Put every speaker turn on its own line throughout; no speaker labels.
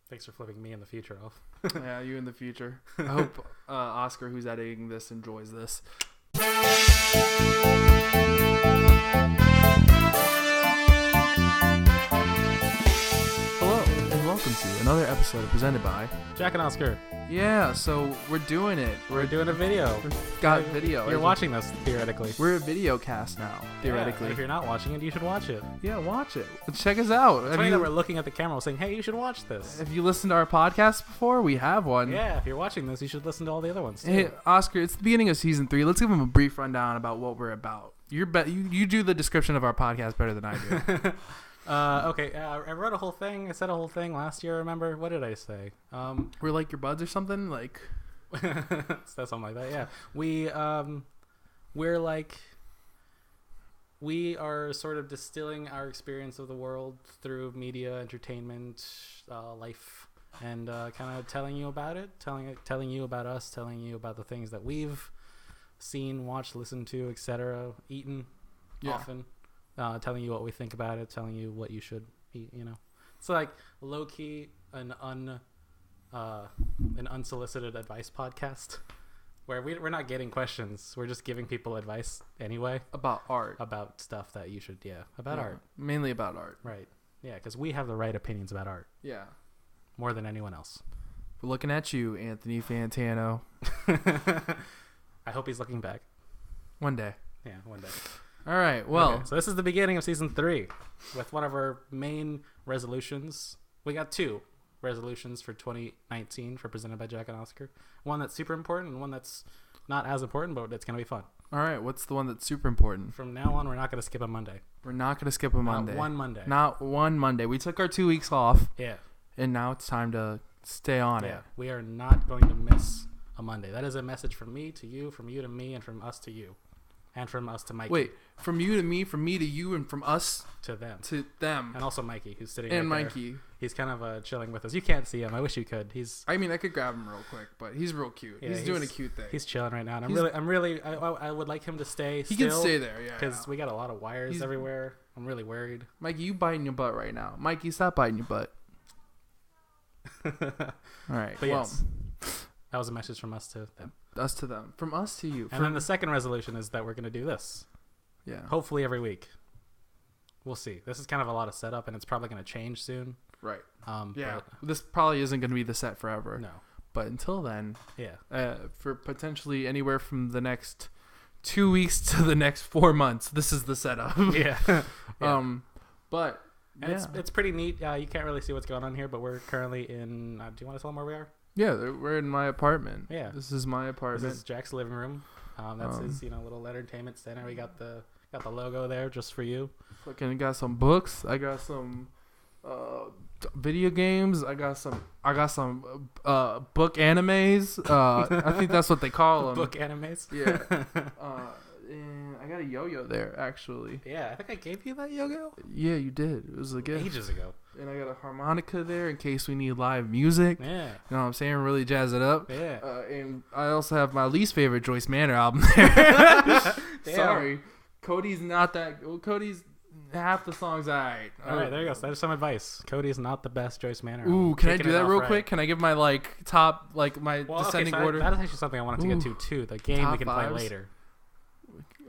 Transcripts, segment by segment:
Thanks for flipping me in the future off.
Yeah, you in the future. I hope Oscar, who's editing this, enjoys this. Hello, and welcome to another episode presented by
Jack and Oscar.
Yeah, so we're doing it.
We're doing a video.
Got video.
You're watching this, theoretically.
We're a video cast now, theoretically.
Yeah, if you're not watching it, you should watch it.
Yeah, watch it. Check us out.
It's funny that we're looking at the camera saying, hey, you should watch this.
Have you listened to our podcast before? We have one.
Yeah, if you're watching this, you should listen to all the other ones, too.
Hey, Oscar, it's the beginning of season 3. Let's give them a brief rundown about what we're about. You do the description of our podcast better than I do.
Okay, I wrote a whole thing. I said a whole thing last year, remember? What did I say?
We're like your buds or something? Like...
something like that, yeah. We are sort of distilling our experience of the world through media, entertainment, life, and kind of telling you about it, telling you about us, telling you about the things that we've seen, watched, listened to, etc., eaten often, telling you what we think about it, telling you what you should eat, you know. It's like low-key an unsolicited advice podcast where we're not getting questions. We're just giving people advice anyway.
About art.
About stuff that you should, about art.
Mainly about art.
Right. Yeah, because we have the right opinions about art.
Yeah.
More than anyone else.
We're looking at you, Anthony Fantano.
I hope he's looking back.
One day.
Yeah, one day.
All right, well.
Okay, so this is the beginning of season 3 with one of our main resolutions. We got 2 resolutions for 2019 for presented by Jack and Oscar. One that's super important and one that's not as important, but it's going to be fun.
All right, what's the one that's super important?
From now on, we're not going to skip a Monday.
We're not going to skip a Monday.
Not one Monday.
Not one Monday. We took our 2 weeks off.
Yeah.
And now it's time to stay on it.
We are not going to miss a Monday. That is a message from me to you, from you to me, and from us to you. And from us to Mikey.
Wait, from you to me to you, and from us
to them.
To them.
And also Mikey, who's sitting
and
right
Mikey.
There. He's kind of chilling with us. You can't see him. I wish you could. I
could grab him real quick, but he's real cute. Yeah, he's doing a cute thing.
He's chilling right now. And I would like him to stay
He
still.
can stay there, yeah.
Because we got a lot of wires everywhere. I'm really worried.
Mikey, you biting your butt right now. Mikey, stop biting your butt. All right.
But yes, that was a message from us to them.
Us to them. From us to you.
And then the second resolution is that we're going to do this.
Yeah.
Hopefully every week. We'll see. This is kind of a lot of setup, and it's probably going to change soon.
Right. This probably isn't going to be the set forever.
No.
But until then,
yeah.
For potentially anywhere from the next 2 weeks to the next 4 months, this is the setup.
Yeah.
But
it's pretty neat. You can't really see what's going on here, but we're currently in. Do you want to tell them where we are?
Yeah, we're in my apartment.
Yeah.
This is my apartment.
This is Jack's living room. That's his little entertainment center. We got the logo there just for you.
Fucking got some books. I got some video games. I got some book animes. I think that's what they call them.
Book animes.
Yeah. And I got a yo-yo there actually.
Yeah, I think I gave you that yo-yo.
Yeah, you did. It was a gift
ages ago.
And I got a harmonica there in case we need live music.
Yeah.
You know what I'm saying? Really jazz it up.
Yeah.
And I also have my least favorite Joyce Manor album there. Sorry. Cody's not that. Well, Cody's half the songs. All right,
there you go. So there's some advice. Cody's not the best Joyce Manor.
Ooh, can I do that real quick? Can I give my top my descending order?
That is actually something I wanted to get to too. The game top we can play later.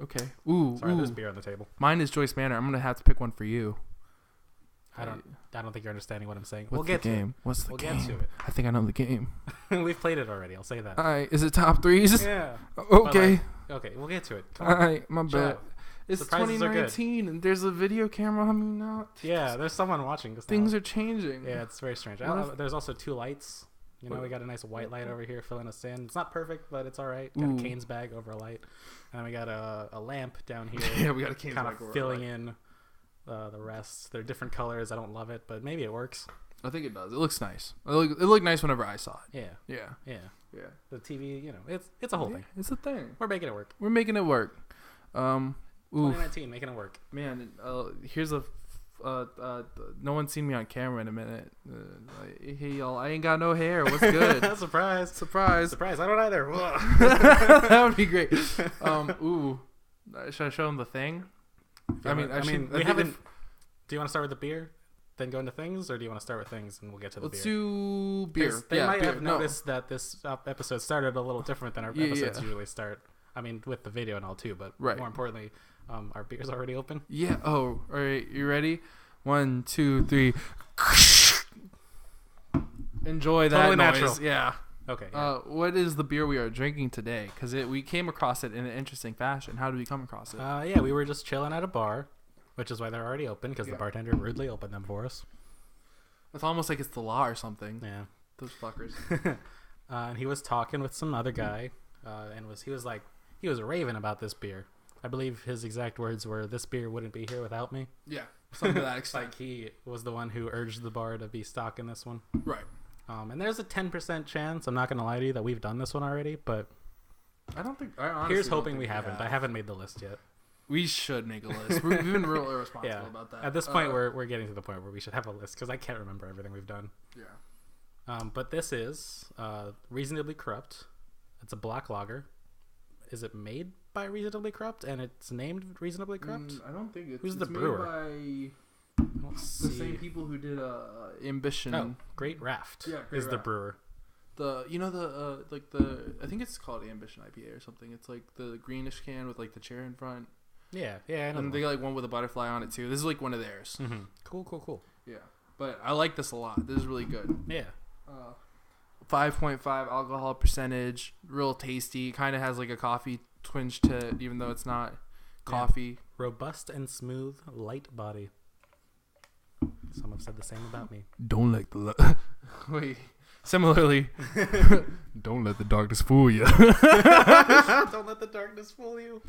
Okay. Sorry,
there's beer on the table.
Mine is Joyce Manor. I'm gonna have to pick one for you.
I don't think you're understanding what I'm saying.
We'll get the game. What's the game? We'll get to it. I think I know the game.
We've played it already. I'll say that.
All right. Is it top threes?
Yeah.
Okay.
Okay. We'll get to it.
All right. My bad. It's 2019 and there's a video camera on me now.
Yeah. There's someone watching.
Things are changing.
Yeah. It's very strange. There's also 2 lights. You know, we got a nice white light over here filling us in. It's not perfect, but it's all right. Got a Cane's bag over a light. And then we got a lamp down here.
Yeah, we got a Cane's bag over
filling in the rest. They're different colors. I don't love it, but maybe it works.
I think it does. It looks nice. It looked nice whenever I saw it.
Yeah. The TV, it's a whole thing.
It's a thing.
We're making it work. 2019, making it work.
Man, here's a... no one's seen me on camera in a minute. Hey y'all, I ain't got no hair. What's good?
Surprise! I don't either.
That would be great. Should I show them the thing?
We haven't. Do you want to start with the beer? then go into things, or do you want to start with things and we'll get to the
Let's
beer?
do beer.
They might
beer.
have noticed that this episode started a little different than our episodes
yeah.
usually start. I mean, with the video and all too, but
Right.
more importantly, our beer's already open.
Yeah. Oh, all right. You ready? 1, 2, 3. Enjoy that
Totally
noise.
natural.
Yeah.
Okay. Yeah.
What is the beer we are drinking today? Because we came across it in an interesting fashion. How did we come across it?
Yeah, we were just chilling at a bar, which is why they're already open, because
Yeah.
the bartender rudely opened them for us.
It's almost like it's the law or something.
Yeah.
Those fuckers.
And he was talking with some other guy, and he was raving about this beer. I believe his exact words were, "This beer wouldn't be here without me."
Yeah. Something to that extent.
Like he was the one who urged the bar to be stocking this one.
Right.
And there's a 10% chance, I'm not going to lie to you, that we've done this one already, but
I don't think. I honestly
here's
don't
hoping
think
we haven't.
have.
I haven't made the list yet.
We should make a list. We've been real irresponsible
Yeah.
about that.
At this point, we're getting to the point where we should have a list, because I can't remember everything we've done.
Yeah.
But this is Reasonably Corrupt. It's a black lager. Is it made by Reasonably Corrupt, and it's named Reasonably Corrupt?
I don't think it's.
Who's
it's
the brewer?
Made
I
by
don't
the
see.
same people who did Ambition.
Oh, Great Raft
Yeah, Great
is the
Raft.
brewer.
I think it's called Ambition IPA or something. It's like the greenish can with like the chair in front,
Yeah, I know.
and they got like one with a butterfly on it too. This is like one of theirs.
Mm-hmm. Cool.
Yeah, but I like this a lot. This is really good.
Yeah.
5.5 alcohol percentage, real tasty. Kind of has like a coffee twinge to it, even though it's not coffee.
Robust and smooth, light body. Some have said the same about me.
Don't let the wait. Similarly, don't let the darkness fool you.
Don't let the darkness fool you.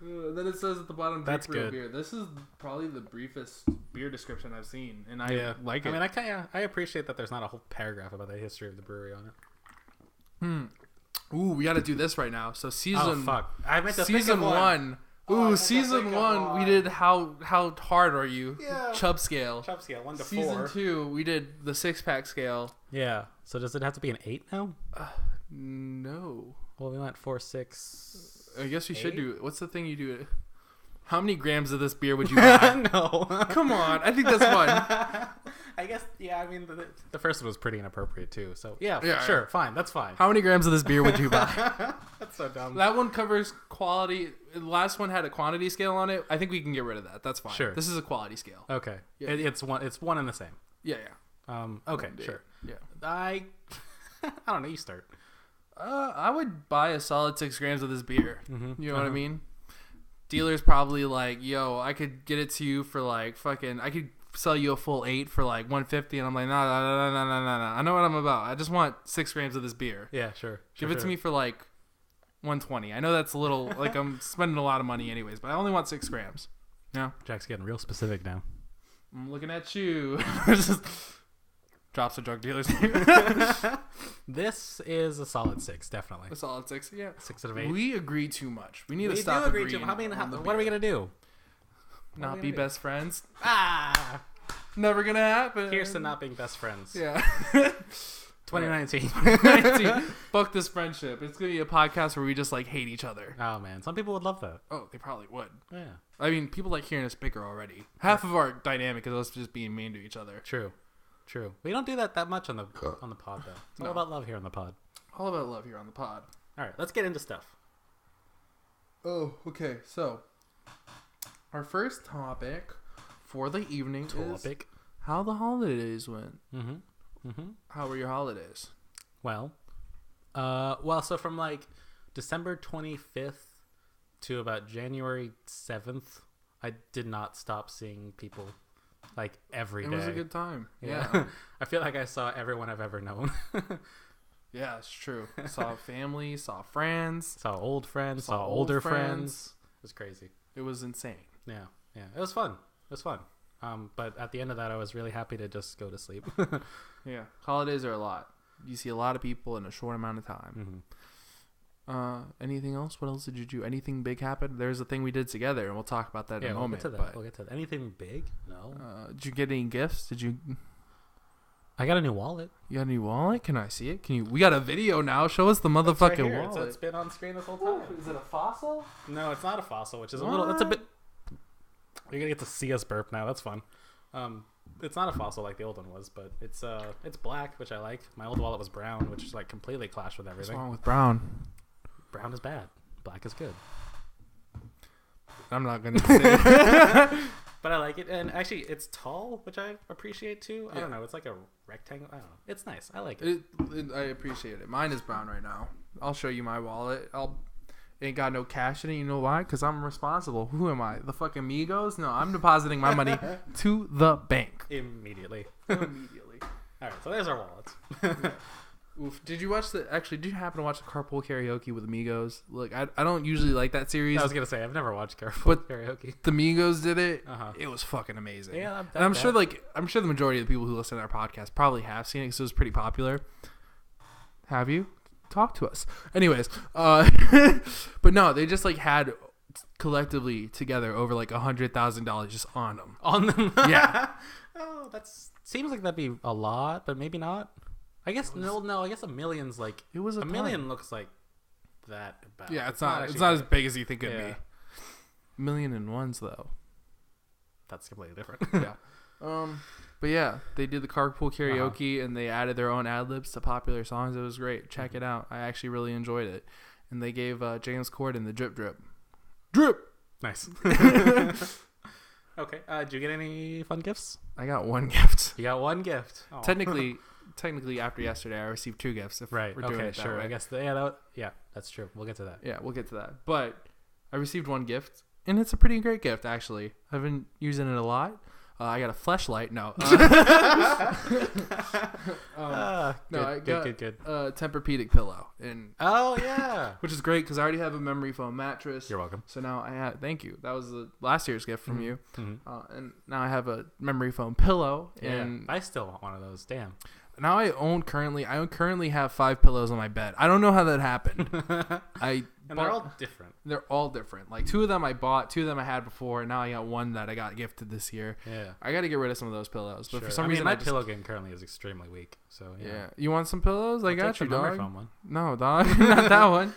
Then it says at the bottom,
That's
drink real
good.
beer. This is probably the briefest beer description I've seen, and I like it.
I mean, I appreciate that there's not a whole paragraph about the history of the brewery on it.
Ooh, we got to do this right now. So season,
Oh fuck! I meant to think
season
of one.
one.
Oh, I meant
Ooh,
to
season
think of
one. We
one.
did how hard are you?
Yeah.
Chub scale.
Chub scale 1 to
Season
4.
2, we did the 6-pack scale.
Yeah. So does it have to be an 8 now?
No.
Well, we went 4, 6.
I guess we should
8?
do. What's the thing you do? How many grams of this beer would you buy?
No.
Come on, I think that's fun.
I guess. Yeah. I mean, the first one was pretty inappropriate too. So yeah,
Yeah,
sure,
yeah.
fine. That's fine.
How many grams of this beer would you buy?
That's so dumb.
That one covers quality. The last one had a quantity scale on it. I think we can get rid of that. That's fine.
Sure.
This is a quality scale.
Okay.
Yeah.
It's one and the same.
Yeah,
Okay.
yeah.
Sure.
Yeah.
I don't know. You start.
I would buy a solid 6 grams of this beer.
Mm-hmm.
You know what I mean? Dealer's probably like, yo, I could get it to you for like fucking, I could sell you a full 8 for like 150, and I'm like, no. I know what I'm about. I just want 6 grams of this beer.
Yeah. Sure.
Give it to me for like 120. I know that's a little like I'm spending a lot of money anyways, but I only want 6 grams. Yeah.
Jack's getting real specific now.
I'm looking at you. Drops of drug dealers.
This is a solid 6, definitely.
A solid 6. Yeah.
6 out of 8.
We agree too much. We need to
We
stop
do agree
agreeing.
to. I mean,
on the
what are we
beer.
gonna do?
Not
we
be
gonna do?
best friends?
Ah,
Never gonna happen.
here's to not being best friends.
Yeah.
2019.
19. Fuck this friendship. It's gonna be a podcast where we just like hate each other.
Oh man, some people would love that.
Oh, they probably would.
Yeah.
I mean, people like hearing us bicker already. Half of our dynamic is us just being mean to each other.
True. We don't do that much on the pod though. It's all
No.
about love here on the pod.
All about love here on the pod.
All right, let's get into stuff.
Oh, okay. So, our first topic for the evening is
Topic.
how the holidays went.
Mm-hmm.
How were your holidays?
Well, so from like December 25th to about January 7th, I did not stop seeing people like every day.
It was a good time.
Yeah.
Yeah.
I feel like I saw everyone I've ever known.
Yeah, it's true. Saw family, saw friends.
Saw old friends,
Saw
saw
old
older
friends.
friends. It was crazy.
It was insane.
Yeah. It was fun. But at the end of that, I was really happy to just go to sleep.
Yeah. Holidays are a lot. You see a lot of people in a short amount of time.
Mm-hmm.
Anything else? What else did you do? Anything big happen? There's a thing we did together, and we'll talk about that in a
We'll
moment.
get to that.
But,
We'll get to that. Anything big? No.
did you get any gifts? Did you
I got a new wallet.
got a new wallet? Can I see it? Can you? We got a video now. Show us the motherfucking wallet.
It's been on screen this whole time.
Is it a fossil?
No, it's not a fossil, which is a little. It's a bit. You're gonna get to see us burp now. That's fun. It's not a fossil like the old one was, but it's black, which I like. My old wallet was brown, which is like completely clashed with everything.
What's wrong with brown?
Brown is bad. Black is good.
I'm not gonna say.
But I like it, and actually, it's tall, which I appreciate too. I don't know. It's like a rectangle. I don't know. It's nice. I like it.
I appreciate it. Mine is brown right now. I'll show you my wallet. Ain't got no cash in it. You know why? Because I'm responsible. Who am I? The fucking Migos? No, I'm depositing my money to the bank.
Immediately.
All
right, so there's our wallets.
Oof. Did you happen to watch the Carpool Karaoke with Migos? Look, I don't usually like that series.
I was gonna say I've never watched Carpool Karaoke.
The Migos did it. It was fucking amazing.
Yeah,
and I'm sure the majority of the people who listen to our podcast probably have seen it because it was pretty popular. Have you? Talk to us. Anyways, but no, they just like had collectively together over like $100,000 just on them.
On them?
Yeah.
Oh, seems like that'd be a lot, but maybe not. I guess no. I guess a million's like
it was
a million looks like that. About.
Yeah, it's not as big as you think it'd be. Million and ones though.
That's completely different.
Yeah. But yeah, they did the Carpool Karaoke and they added their own ad libs to popular songs. It was great. Check it out. I actually really enjoyed it. And they gave James Corden the drip.
Nice. Okay. Did you get any fun gifts?
I got one gift.
You got one gift.
Oh. Technically, after yesterday, I received two gifts. We're doing it that way.
I guess that's true. We'll get to that.
Yeah, we'll get to that. But I received one gift, and it's a pretty great gift, actually. I've been using it a lot. I got a fleshlight. No. I got a Tempur-Pedic pillow.
Oh, yeah.
Which is great because I already have a memory foam mattress.
You're welcome.
So now thank you. That was the last year's gift from you.
Mm-hmm.
And now I have a memory foam pillow. And
I still want one of those. Damn.
Now I currently have 5 pillows on my bed. I don't know how that happened.
They're all different.
They're all different. Like 2 of them I bought, 2 of them I had before, and now I got one that I got gifted this year.
Yeah.
I got to get rid of some of those pillows. But for some reason,
my pillow game currently is extremely weak. So
yeah. You want some pillows? I got you, dog.
One.
No, dog, not that one.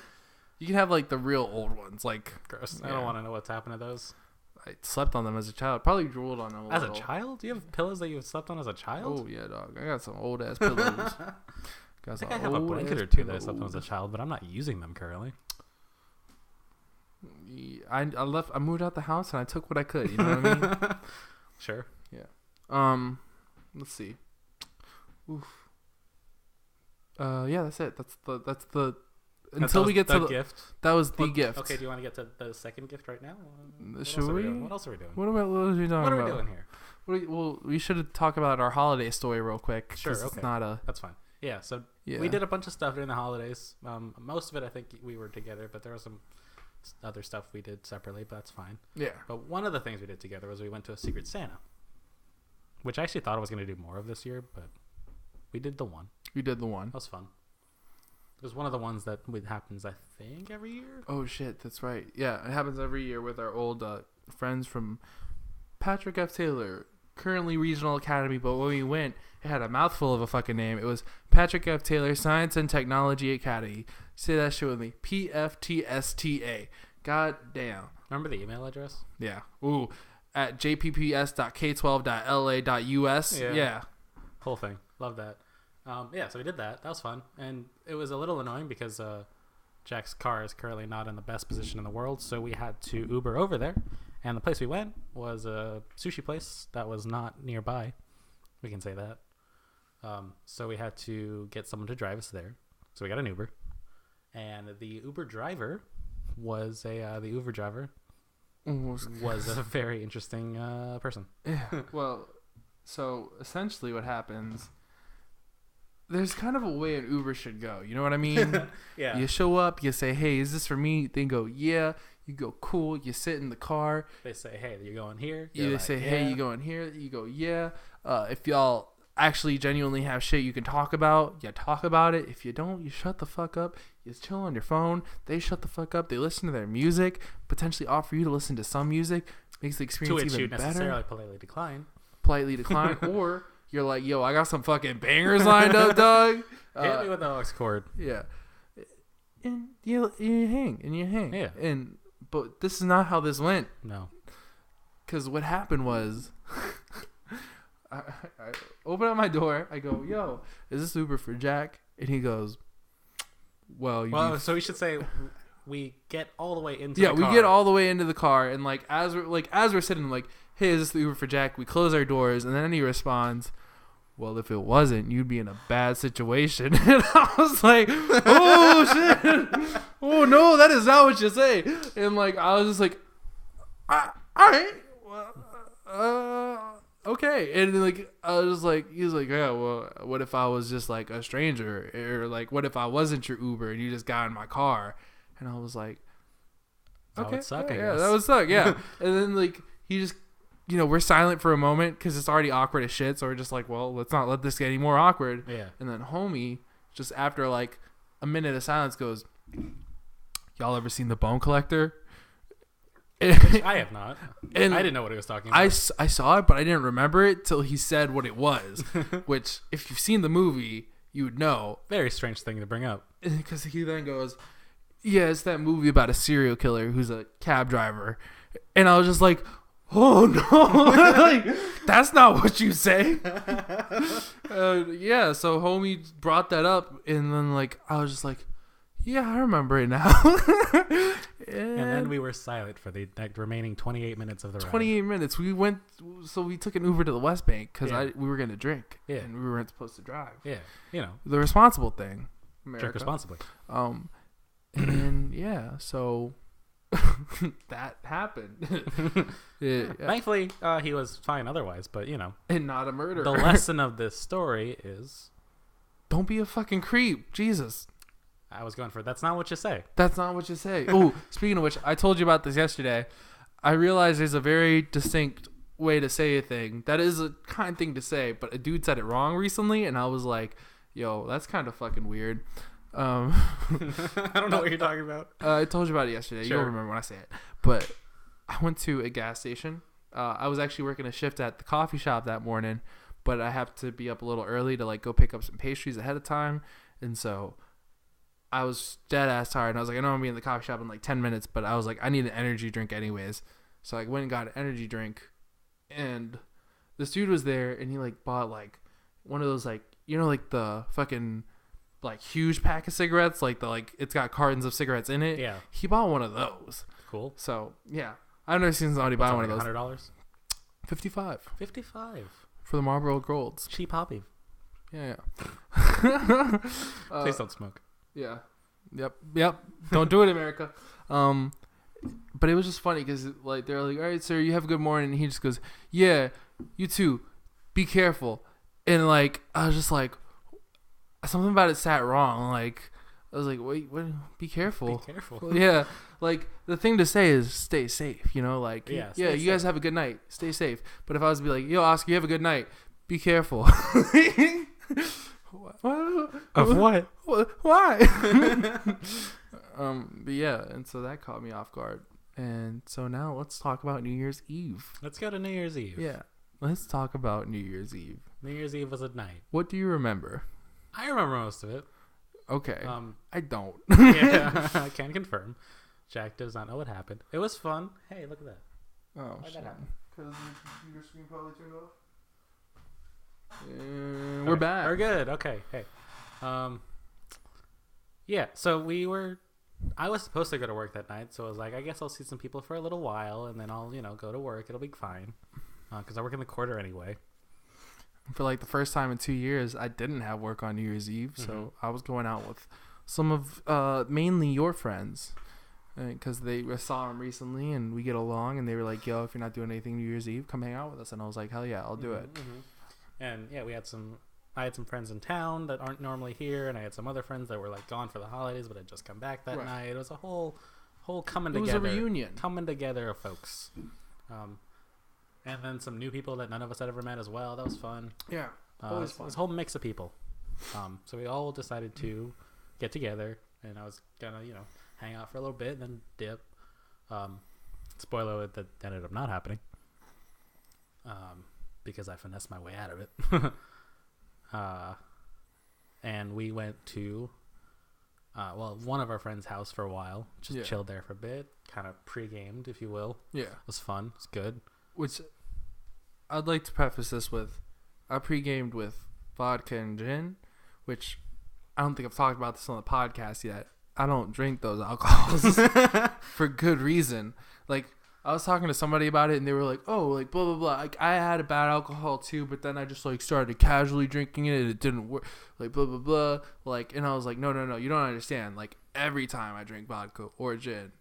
You can have like the real old ones. Like
gross. Yeah. I don't want to know what's happened to those.
I slept on them as a child. Probably drooled on them
as a child. Do you have pillows that you slept on as a child?
Oh yeah, dog. I got some old ass pillows.
I think I have a blanket or two that I slept on as a child, but I'm not using them currently.
I moved out the house and I took what I could. You know what I mean?
Sure.
Yeah. Let's see. Oof. Yeah, that's it. That's the. Until we get to the gift. That was the gift.
Okay, do you want to get to the second gift right now?
Should we?
What else are we doing?
What are we talking about?
What are we doing here?
Well, we should talk about our holiday story real quick.
Sure. Okay.
It's not
That's fine. Yeah. So we did a bunch of stuff during the holidays. Most of it, I think, we were together, but there was some other stuff we did separately. But that's fine.
Yeah.
But one of the things we did together was we went to a Secret Santa, which I actually thought I was going to do more of this year, but we did the one.
We did the one.
That was fun. It was one of the ones that happens, I think, every year.
Oh, shit. That's right. Yeah, it happens every year with our old friends from Patrick F. Taylor, currently Regional Academy. But when we went, it had a mouthful of a fucking name. It was Patrick F. Taylor Science and Technology Academy. Say that shit with me. PFTSTA. God damn.
Remember the email address?
Yeah. Ooh. At jpps.k12.la.us. Yeah.
Whole thing. Love that. So we did that. That was fun. And it was a little annoying because Jack's car is currently not in the best position in the world. So we had to Uber over there. And the place we went was a sushi place that was not nearby. We can say that. So we had to get someone to drive us there. So we got an Uber. And the Uber driver was a very interesting person.
Yeah. Well, so essentially what happens... There's kind of a way an Uber should go. You know what I mean?
Yeah.
You show up, you say, hey, is this for me? They go, yeah. You go, cool. You sit in the car.
They say, hey, you're going here.
They say, hey, you going here. You go, yeah. If y'all actually genuinely have shit you can talk about, you talk about it. If you don't, you shut the fuck up. You chill on your phone. They shut the fuck up. They listen to their music, potentially offer you to listen to some music. Makes the experience even better. To which you necessarily politely decline. Or... You're like, yo, I got some fucking bangers lined up, dog.
Hit me with the aux cord.
Yeah. And you hang.
Yeah.
But this is not how this went.
No.
Because what happened was I open up my door. I go, yo, is this Uber for Jack? And he goes, well,
so we should say we get all the way into
yeah,
the car.
we get all the way into the car, and like as we're sitting, like, hey, is this the Uber for Jack? We close our doors, and then he responds, well, if it wasn't, you'd be in a bad situation. And I was like, oh shit, oh no, that is not what you say. And like I was just like, all right, well, okay. And like I was just like, he was like, yeah, well, what if I was just like a stranger, or like what if I wasn't your Uber and you just got in my car? And I was like, okay,
that would suck.
yeah, that would suck, yeah. And then like he just, we're silent for a moment because it's already awkward as shit. So we're just like, well, let's not let this get any more awkward.
Yeah.
And then homie, just after like a minute of silence, goes, y'all ever seen The Bone Collector?
Which I have not. And I didn't know what he was talking about.
I saw it, but I didn't remember it till he said what it was. Which, if you've seen the movie, you would know.
Very strange thing to bring up.
Because he then goes, yeah, it's that movie about a serial killer who's a cab driver. And I was just like, oh no, like, that's not what you say. Yeah, so homie brought that up, and then like I was just like, yeah, I remember it now.
and then we were silent for the remaining 28 minutes of the ride.
28 minutes. We took an Uber to the West Bank because we were gonna drink, and we weren't supposed to drive.
Yeah,
the responsible thing. America.
Drink responsibly.
And yeah, so that happened. Yeah.
Thankfully, he was fine otherwise, but
and not a murderer.
The lesson of this story is,
don't be a fucking creep. Jesus.
I was going for that's not what you say.
That's not what you say. Oh, speaking of which, I told you about this yesterday. I realized there's a very distinct way to say a thing. That is a kind thing to say, but a dude said it wrong recently, and I was like, yo, that's kind of fucking weird.
I don't know what you're talking about.
I told you about it yesterday.
Sure.
You'll remember when I say it. But I went to a gas station. I was actually working a shift at the coffee shop that morning, but I have to be up a little early to like go pick up some pastries ahead of time. And so I was dead ass tired. And I was like, I know I'm going to be in the coffee shop in like 10 minutes, but I was like, I need an energy drink anyways. So I went and got an energy drink. And this dude was there, and he like bought like one of those like, like the fucking like huge pack of cigarettes, like it's got cartons of cigarettes in it.
Yeah.
He bought one of those.
Cool.
So yeah, I've never seen somebody buy one of those.
$100.
$55 for the Marlboro Golds.
Cheap hobby.
Yeah.
Please don't smoke.
Yeah. Yep. Don't do it, America. But it was just funny because like they're like, all right, sir, you have a good morning, and he just goes, yeah, you too. Be careful. And like I was just like, something about it sat wrong. Like I was like, wait, what? Be careful.
Be careful.
Well, yeah, like the thing to say is stay safe. Like
yeah,
you guys have a good night. Stay safe. But if I was to be like, yo, Oscar, you have a good night. Be careful.
Of what?
Why? But yeah, and so that caught me off guard. And so now let's talk about New Year's Eve.
Let's go to New Year's Eve.
Yeah, let's talk about New Year's Eve.
New Year's Eve was a night.
What do you remember?
I remember most of it.
Okay. I don't.
Yeah, I can confirm. Jack does not know what happened. It was fun. Hey, look at that.
Oh,
Why'd that happen?
Because your screen probably turned off. We're back.
We're good. Okay. Hey. Yeah. So I was supposed to go to work that night, so I was like, I guess I'll see some people for a little while, and then I'll, go to work. It'll be fine. Because I work in the quarter anyway.
For like the first time in 2 years, I didn't have work on New Year's Eve, so I was going out with some of mainly your friends, because they saw them recently and we get along, and they were like, yo, if you're not doing anything New Year's Eve, come hang out with us. And I was like, hell yeah, I'll do it.
And yeah, I had some friends in town that aren't normally here, and I had some other friends that were like gone for the holidays but had just come back that night. It was a whole coming together. It was a reunion. Coming together of folks. And then some new people that none of us had ever met as well. That was fun.
Yeah.
It was a whole mix of people. So we all decided to get together, and I was gonna, hang out for a little bit and then dip. Spoiler alert, that ended up not happening. Because I finessed my way out of it. And we went to one of our friends' house for a while. Just chilled there for a bit, kind of pre-gamed, if you will. Yeah. It was fun. It was good.
Which I'd like to preface this with, I pre-gamed with vodka and gin, which I don't think I've talked about this on the podcast yet. I don't drink those alcohols for good reason. Like, I was talking to somebody about it, and they were like, "Oh, like blah blah blah." Like, I had a bad alcohol too, but then I just like started casually drinking it, and it didn't work. Like blah blah blah. Like, and I was like, "No, you don't understand. Like, every time I drink vodka or gin,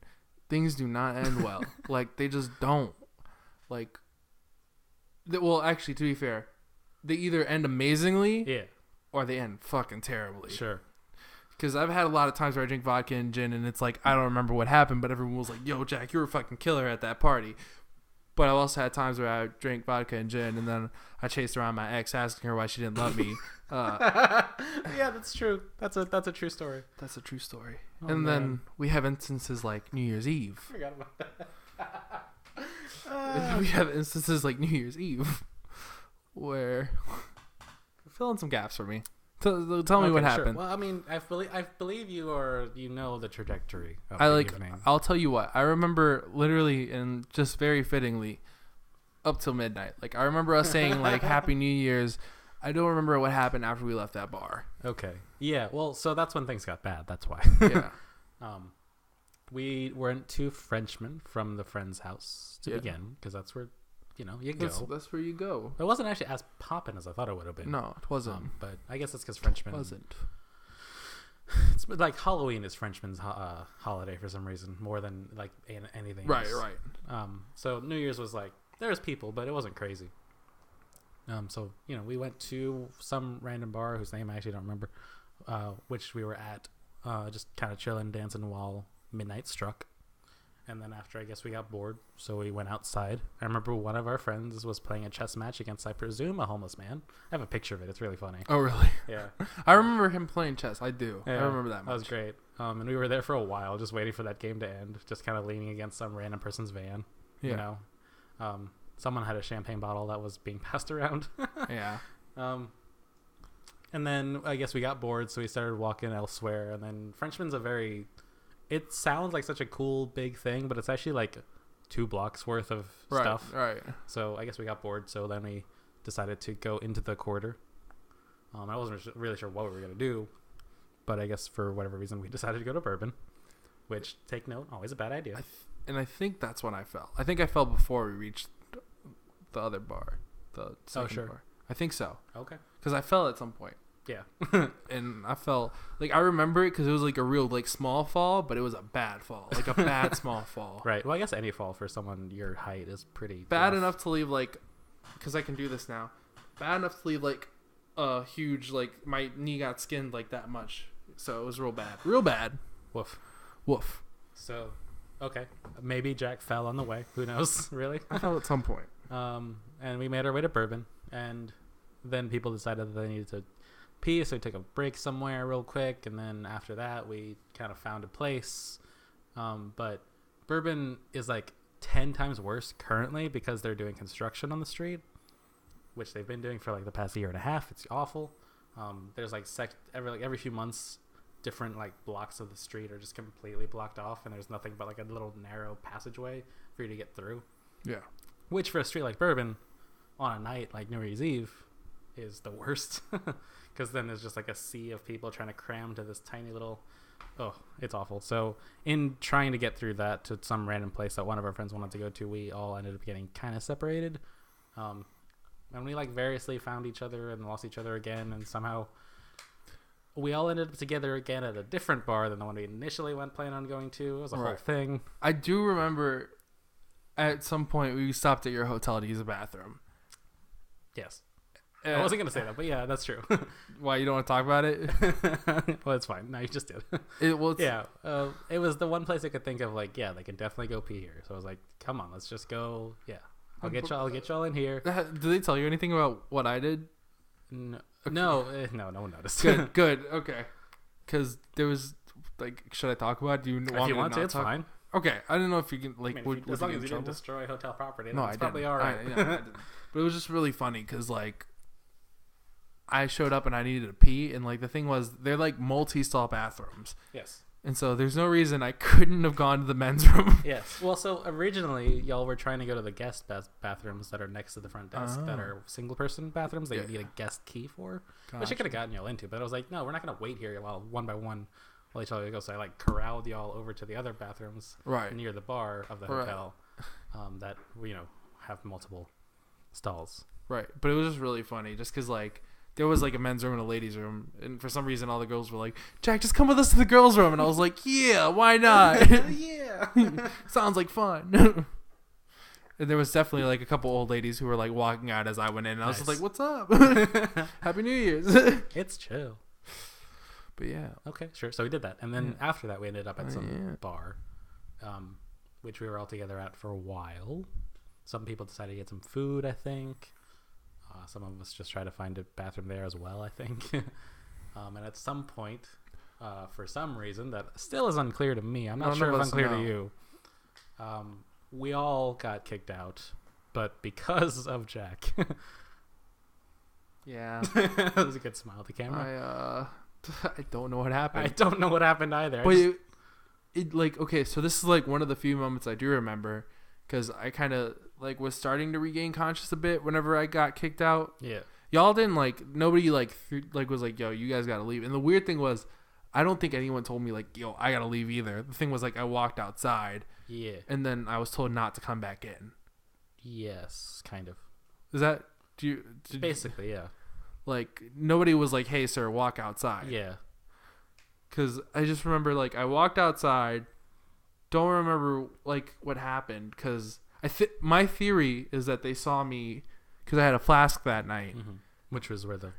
things do not end well. Like, they just don't. Like, well, actually, to be fair, they either end amazingly, or they end fucking terribly.
Sure.
Because I've had a lot of times where I drink vodka and gin, and it's like, I don't remember what happened, but everyone was like, "Yo, Jack, you were a fucking killer at that party." But I've also had times where I drank vodka and gin, and then I chased around my ex asking her why she didn't love me.
Yeah, that's true. That's a true story.
That's a true story.
Oh,
and
man.
then we have instances like New Year's Eve.
I forgot about that.
We have instances like New Year's Eve where fill in some gaps for me. Tell me what happened.
Sure. Well, I mean, I believe you, or you know the trajectory of
I
the
like.
evening.
I'll tell you what. I remember literally and just very fittingly, up till midnight. Like, I remember us saying like Happy New Year's. I don't remember what happened after we left that bar.
Okay. Yeah. Well, so that's when things got bad. That's why.
Yeah.
We went to Frenchmen from the friend's house to begin, because that's where, you go.
That's where you go.
It wasn't actually as poppin' as I thought it would have been.
No, it wasn't.
But I guess it's because Frenchmen
wasn't.
It's like Halloween is Frenchman's holiday for some reason, more than like anything
Right,
else.
right.
So New Year's was like, there's people, but it wasn't crazy. So we went to some random bar whose name I actually don't remember, which we were at, just kind of chilling, dancing while midnight struck. And then after, I guess we got bored, so we went outside. I remember one of our friends was playing a chess match against, I presume, a homeless man. I have a picture of it. It's really funny.
Oh, really?
Yeah.
I remember him playing chess. I do.
Yeah,
I remember that much.
That was great. And we were there for a while, just waiting for that game to end, just kind of leaning against some random person's van.
Yeah.
Someone had a champagne bottle that was being passed around.
Yeah.
And then I guess we got bored, so we started walking elsewhere. And then Frenchman's it sounds like such a cool big thing, but it's actually like 2 blocks worth of stuff.
Right.
So I guess we got bored, so then we decided to go into the quarter. I wasn't really sure what we were going to do, but I guess for whatever reason we decided to go to Bourbon, which, take note, always a bad idea.
And I think that's when I fell. I think I fell before we reached the other bar, the second bar. I think so.
Okay.
Because I fell at some point.
Yeah.
And I fell, like, I remember it because it was like a real, like, small fall, but it was a bad fall. Like a bad small fall.
Right. Well, I guess any fall for someone your height is pretty
bad
rough.
enough to leave, like, because I can do this now. Bad enough to leave, like, a huge, like, my knee got skinned, like, that much. So it was real bad. Real bad.
Woof.
Woof.
So, okay. Maybe Jack fell on the way. Who knows, really?
I fell at some point.
And we made our way to Bourbon, and then people decided that they needed to pee, so we took a break somewhere real quick, and then after that we kind of found a place. But Bourbon is like 10 times worse currently because they're doing construction on the street, which they've been doing for like the past year and a half. It's awful. There's like every few months, different like blocks of the street are just completely blocked off, and there's nothing but like a little narrow passageway for you to get through.
Yeah.
Which for a street like Bourbon, on a night like New Year's Eve, is the worst. Because then there's just like a sea of people trying to cram to this tiny little... Oh, it's awful. So in trying to get through that to some random place that one of our friends wanted to go to, we all ended up getting kind of separated. And we like variously found each other and lost each other again. And somehow we all ended up together again at a different bar than the one we initially planning on going to. It was a whole thing.
I do remember at some point we stopped at your hotel to use a bathroom.
Yes. I wasn't going to say that, but yeah, that's true.
Why, you don't want to talk about it?
Well, it's fine. No, you just did.
It
was the one place I could think of, like, yeah, they can definitely go pee here. So I was like, come on, let's just go. Yeah. I'll get y'all in here.
Did they tell you anything about what I did?
No, no one noticed.
Good. Okay. Because there was, like, should I talk about it? Do you
if you want to, it's fine.
Okay. I didn't know if you can, like,
as long as you didn't destroy hotel property,
no,
it's probably all right.
I didn't. But it was just really funny because, like, I showed up and I needed to pee, and like the thing was, they're like multi-stall bathrooms.
Yes.
And so there's no reason I couldn't have gone to the men's room.
Yes. Well, so originally y'all were trying to go to the guest bathrooms that are next to the front desk that are single person bathrooms that you need a guest key for, which I could have gotten y'all into. But I was like, no, we're not going to wait here while one by one while each other goes. So I like corralled y'all over to the other bathrooms near the bar of the hotel that, have multiple stalls.
Right. But it was just really funny just because like there was like a men's room and a ladies' room, and for some reason all the girls were like, Jack, just come with us to the girls' room. And I was like, yeah, why not?
Yeah.
Sounds like fun. And there was definitely like a couple old ladies who were like walking out as I went in, and I was just like, what's up? Happy New Year's.
It's chill.
But yeah.
Okay, sure. So we did that. And then after that we ended up at some bar, which we were all together at for a while. Some people decided to get some food, I think. Some of us just try to find a bathroom there as well, I think. And at some point, for some reason that still is unclear to me, I'm not sure if unclear to you, we all got kicked out, but because of Jack.
Yeah.
That was a good smile at the camera.
I don't know what happened.
I don't know what happened either.
But it like, okay, so this is like one of the few moments I do remember, because I kind of like was starting to regain conscious a bit whenever I got kicked out.
Yeah.
Y'all didn't like, nobody like was like, yo, you guys got to leave. And the weird thing was, I don't think anyone told me like, yo, I got to leave either. The thing was like, I walked outside.
Yeah.
And then I was told not to come back in.
Yes, kind of.
Is that,
basically, yeah.
Like, nobody was like, hey, sir, walk outside.
Yeah.
Because I just remember, like, I walked outside. Don't remember, like, what happened. Because my theory is that they saw me because I had a flask that night.
Mm-hmm. Which was where the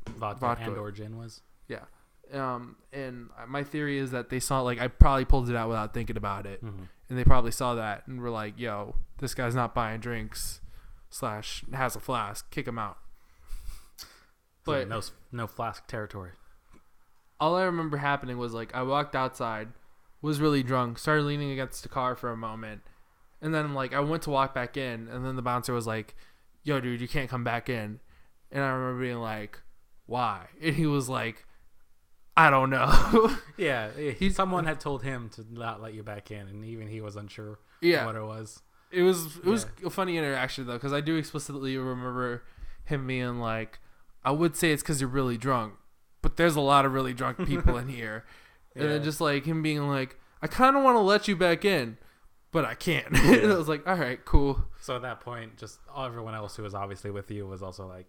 vodka and or gin was.
Yeah. And my theory is that they saw, like, I probably pulled it out without thinking about it.
Mm-hmm.
And they probably saw that and were like, yo, this guy's not buying drinks / has a flask. Kick him out. But
no flask territory.
All I remember happening was, like, I walked outside, was really drunk, started leaning against the car for a moment, and then, like, I went to walk back in, and then the bouncer was like, yo, dude, you can't come back in. And I remember being like, why? And he was like, I don't know.
Yeah, someone had told him to not let you back in, and even he was unsure what it was.
It was a funny interaction, though, because I do explicitly remember him being like, I would say it's because you're really drunk, but there's a lot of really drunk people in here. And then just like him being like, I kind of want to let you back in, but I can't. And I was like, all right, cool.
So at that point, just everyone else who was obviously with you was also like,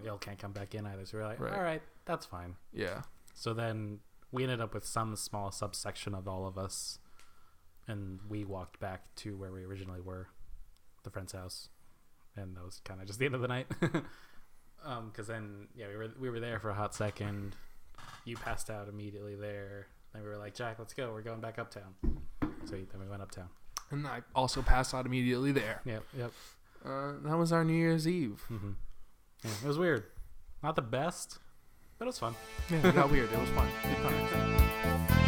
y'all can't come back in either. So we're like, all right, that's fine.
Yeah.
So then we ended up with some small subsection of all of us, and we walked back to where we originally were, the friend's house. And that was kind of just the end of the night. Because then, we were there for a hot second. You passed out immediately there. Then we were like, Jack, let's go. We're going back uptown. So then we went uptown.
And I also passed out immediately there.
Yep.
That was our New Year's Eve.
Mm-hmm. Yeah, it was weird. Not the best, but it was fun.
Yeah, it got weird. It was fun. Good times.